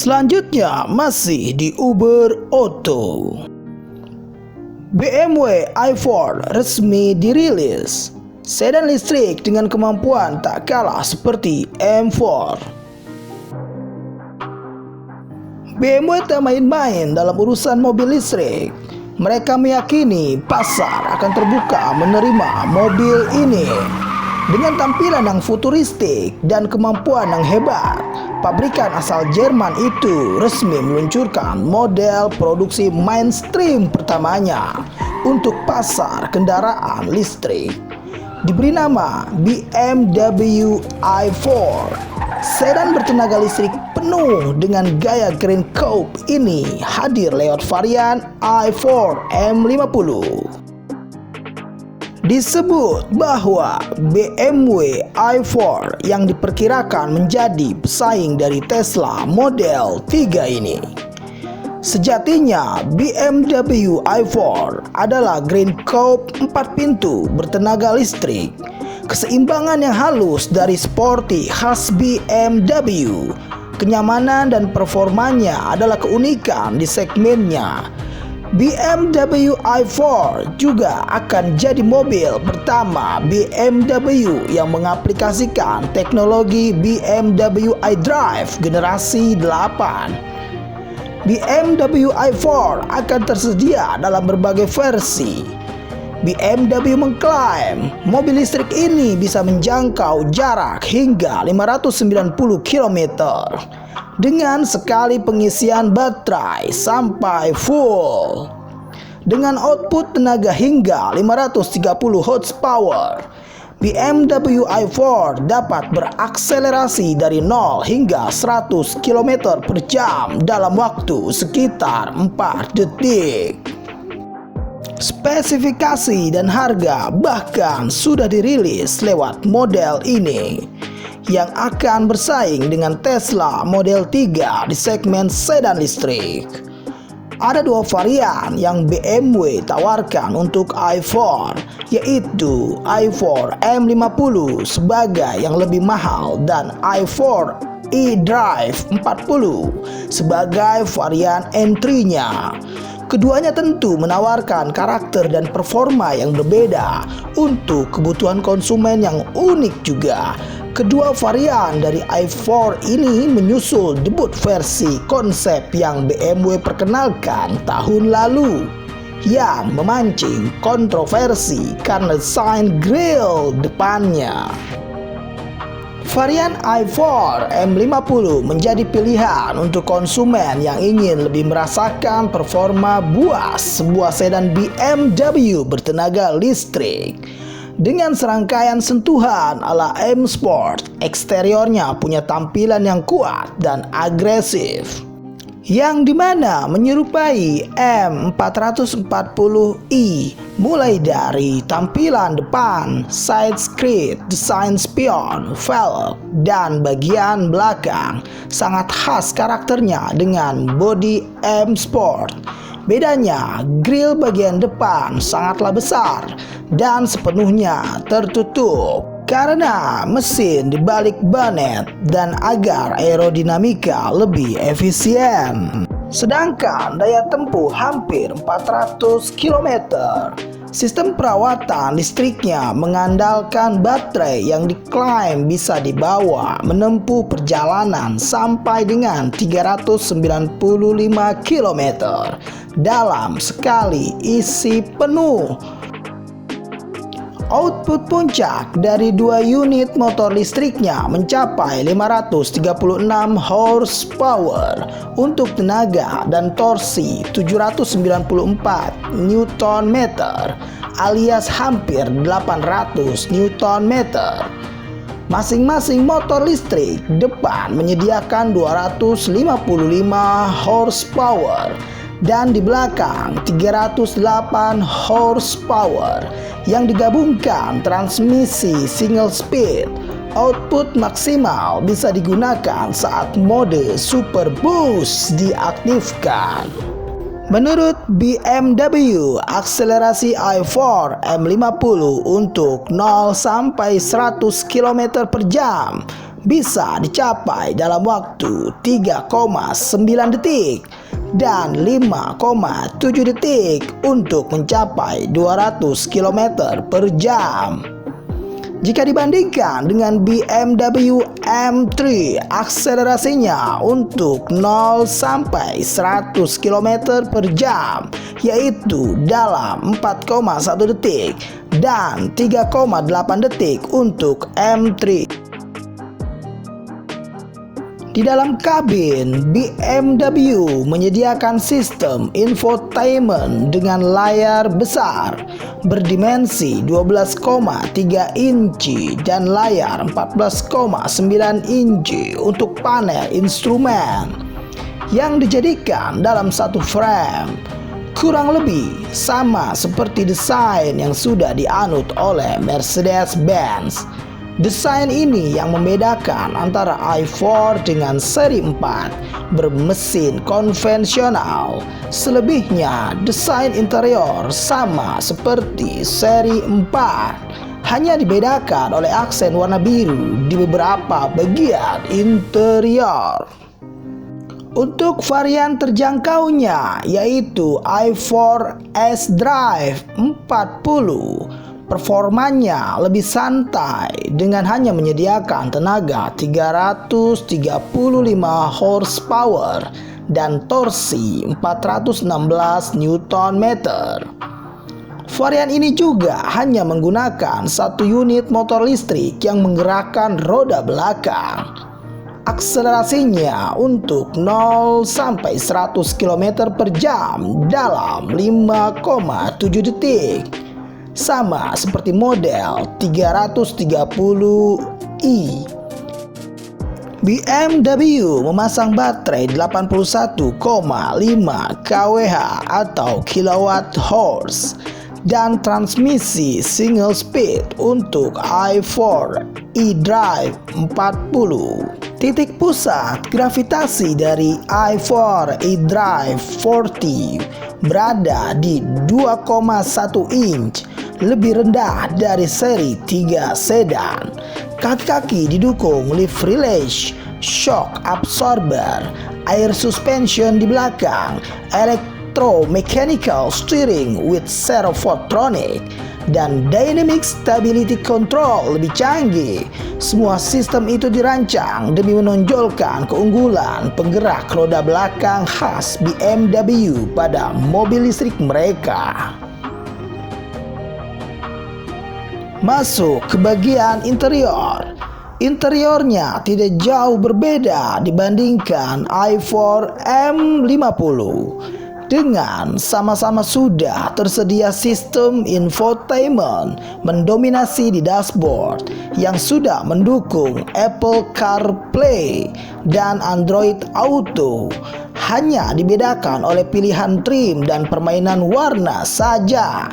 Selanjutnya masih di Uber Auto. BMW i4 resmi dirilis. Sedan listrik dengan kemampuan tak kalah seperti M4. BMW tak main-main dalam urusan mobil listrik. Mereka meyakini pasar akan terbuka menerima mobil ini. Dengan tampilan yang futuristik dan kemampuan yang hebat, pabrikan asal Jerman itu resmi meluncurkan model produksi mainstream pertamanya untuk pasar kendaraan listrik. Diberi nama BMW i4. Sedan bertenaga listrik penuh dengan gaya Green Coupe ini hadir lewat varian i4 M50. Disebut bahwa BMW i4 yang diperkirakan menjadi pesaing dari Tesla Model 3 ini. Sejatinya BMW i4 adalah Green Coupe 4 pintu bertenaga listrik. Keseimbangan yang halus dari sporty khas BMW. Kenyamanan dan performanya adalah keunikan di segmennya. BMW i4 juga akan jadi mobil pertama BMW yang mengaplikasikan teknologi BMW iDrive generasi 8. BMW i4 akan tersedia dalam berbagai versi. BMW mengklaim mobil listrik ini bisa menjangkau jarak hingga 590 km dengan sekali pengisian baterai sampai full. Dengan output tenaga hingga 530 horsepower, BMW i4 dapat berakselerasi dari 0 hingga 100 km per jam dalam waktu sekitar 4 detik. Spesifikasi dan harga bahkan sudah dirilis lewat model ini yang akan bersaing dengan Tesla Model 3 di segmen sedan listrik. Ada dua varian yang BMW tawarkan untuk i4, yaitu i4 M50 sebagai yang lebih mahal dan i4 eDrive 40 sebagai varian entry-nya. Keduanya tentu menawarkan karakter dan performa yang berbeda untuk kebutuhan konsumen yang unik juga. Kedua varian dari i4 ini menyusul debut versi konsep yang BMW perkenalkan tahun lalu, yang memancing kontroversi karena desain grill depannya. Varian i4 M50 menjadi pilihan untuk konsumen yang ingin lebih merasakan performa buas sebuah sedan BMW bertenaga listrik. Dengan serangkaian sentuhan ala M Sport, eksteriornya punya tampilan yang kuat dan agresif, yang dimana menyerupai M440i, mulai dari tampilan depan, side skirt, desain spion, velg, dan bagian belakang. Sangat khas karakternya dengan bodi M Sport. Bedanya, grill bagian depan sangatlah besar dan sepenuhnya tertutup karena mesin di balik banet dan agar aerodinamika lebih efisien. Sedangkan daya tempuh hampir 400 km. Sistem perawatan listriknya mengandalkan baterai yang diklaim bisa dibawa menempuh perjalanan sampai dengan 395 km dalam sekali isi penuh. Output puncak dari dua unit motor listriknya mencapai 536 horsepower untuk tenaga dan torsi 794 Nm alias hampir 800 Nm. Masing-masing motor listrik depan menyediakan 255 horsepower dan di belakang 308 horsepower yang digabungkan transmisi single speed. Output maksimal bisa digunakan saat mode Super Boost diaktifkan. Menurut BMW, akselerasi i4 M50 untuk 0 sampai 100 km per jam bisa dicapai dalam waktu 3,9 detik dan 5,7 detik untuk mencapai 200 km per jam. Jika dibandingkan dengan BMW M3, akselerasinya untuk 0 sampai 100 km per jam yaitu dalam 4,1 detik dan 3,8 detik untuk M3. Di dalam kabin, BMW menyediakan sistem infotainment dengan layar besar berdimensi 12,3 inci dan layar 14,9 inci untuk panel instrumen yang dijadikan dalam satu frame. Kurang lebih sama seperti desain yang sudah dianut oleh Mercedes-Benz. Desain ini yang membedakan antara i4 dengan seri 4 bermesin konvensional. Selebihnya desain interior sama seperti seri 4, hanya dibedakan oleh aksen warna biru di beberapa bagian interior. Untuk varian terjangkaunya yaitu i4 S-Drive 40, performanya lebih santai dengan hanya menyediakan tenaga 335 horsepower dan torsi 416 Nm. Varian ini juga hanya menggunakan satu unit motor listrik yang menggerakkan roda belakang. Akselerasinya untuk 0 sampai 100 km per jam dalam 5,7 detik. Sama seperti model 330i. BMW memasang baterai 81,5 kWh atau kWh dan transmisi single speed untuk i4 eDrive 40. Titik pusat gravitasi dari i4 eDrive 40 berada di 2,1 inch, lebih rendah dari seri 3 sedan. Kaki-kaki didukung lift release, shock absorber, air suspension di belakang, electromechanical steering with servotronic, dan dynamic stability control lebih canggih. Semua sistem itu dirancang demi menonjolkan keunggulan penggerak roda belakang khas BMW pada mobil listrik mereka. Masuk ke bagian interior. Interiornya tidak jauh berbeda dibandingkan i4 M50. Dengan sama-sama sudah tersedia sistem infotainment mendominasi di dashboard yang sudah mendukung Apple CarPlay dan Android Auto. Hanya dibedakan oleh pilihan trim dan permainan warna saja.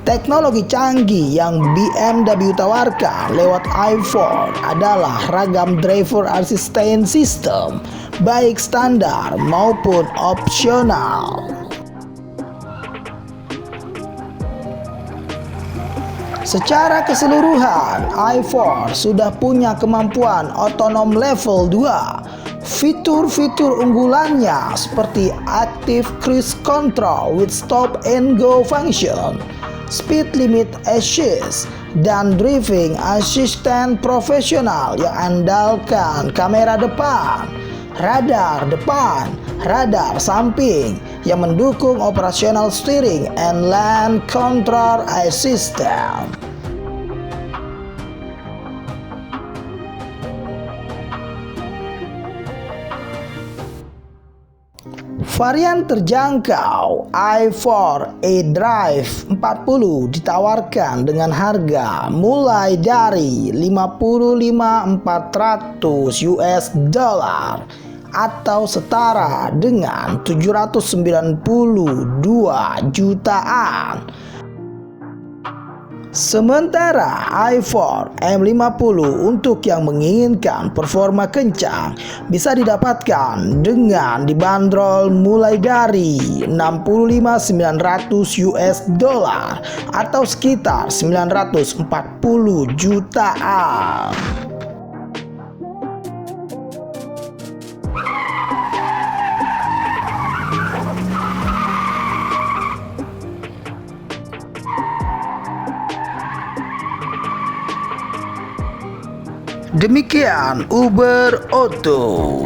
Teknologi canggih yang BMW tawarkan lewat i4 adalah ragam driver assistance system, baik standar maupun opsional. Secara keseluruhan, i4 sudah punya kemampuan otonom level 2. Fitur-fitur unggulannya seperti Active Cruise Control with Stop and Go function, Speed Limit Assist, dan Driving Assistant profesional yang andalkan kamera depan, radar depan, radar samping yang mendukung operational steering and lane control assistant. Varian terjangkau i4 eDrive 40 ditawarkan dengan harga mulai dari $55.400 atau setara dengan 792 jutaan. Sementara i4 M50 untuk yang menginginkan performa kencang bisa didapatkan dengan dibanderol mulai dari 65.900 US dollar atau sekitar 940 jutaan. Demikian Uber Auto.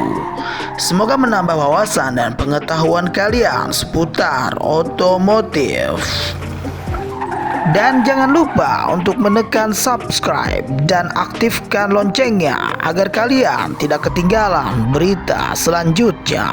Semoga menambah wawasan dan pengetahuan kalian seputar otomotif. Dan jangan lupa untuk menekan subscribe dan aktifkan loncengnya agar kalian tidak ketinggalan berita selanjutnya.